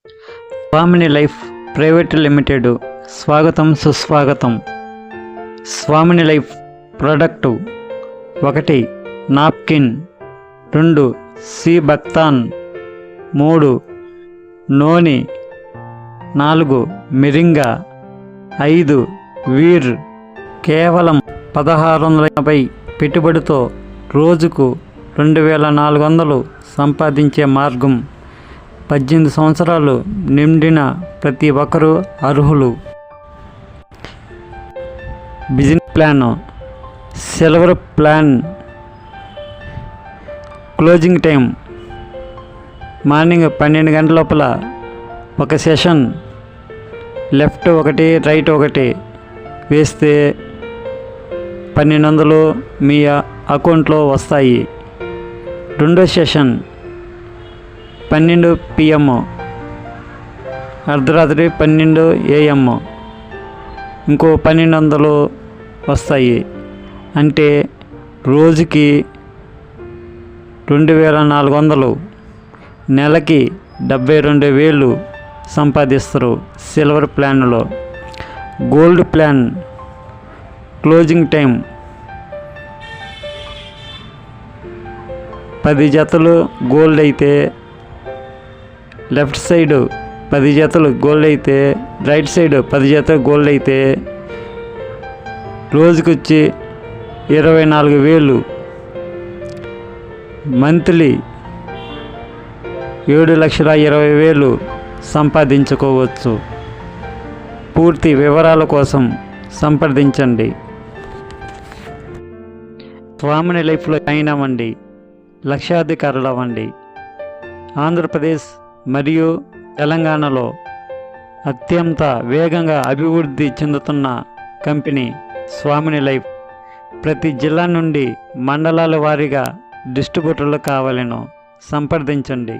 స్వామిని life private limited స్వాగతం సుస్వాగతం. స్వామిని లైఫ్ ప్రోడక్టు 1 నాప్కిన్, 2 సి బక్తాన్, 3 నోని, 4 మిరింగా, 5 వీర్. కేవలం 1650 పెట్టుబడితో రోజుకు 2400 సంపాదించే మార్గం. 18 సంవత్సరాలు నిండిన ప్రతి ఒక్కరూ అర్హులు. Business plan, silver plan. Closing time morning 12 గంటల లోపల ఒక సెషన్, లెఫ్ట్ 1 రైట్ 1 వేస్తే 1200 మీ అకౌంట్లో వస్తాయి. రెండో సెషన్ 12 PM, అర్ధరాత్రి 12 AM, ఇంకో 1200 వస్తాయి. అంటే రోజుకి 2400, నెలకి 72,000 సంపాదిస్తారు సిల్వర్ ప్లాన్లో. గోల్డ్ ప్లాన్ క్లోజింగ్ టైం 10 జతలు గోల్డ్ అయితే లెఫ్ట్ సైడ్ 10 జతలు గోల్డ్ అయితే రైట్ సైడ్ 10 జతలు గోల్డ్ అయితే రోజుకొచ్చి 24,000. మంత్లీ 7,20,000 సంపాదించుకోవచ్చు. పూర్తి వివరాల కోసం సంప్రదించండి. స్వామిని లైఫ్లో జాయిన్ అవ్వండి, లక్షాధికారులు అవ్వండి. ఆంధ్రప్రదేశ్ మరియు తెలంగాణలో అత్యంత వేగంగా అభివృద్ధి చెందుతున్న కంపెనీ స్వామిని లైఫ్. ప్రతి జిల్లా నుండి మండలాల వారీగా డిస్ట్రిబ్యూటర్లు కావాలను సంప్రదించండి.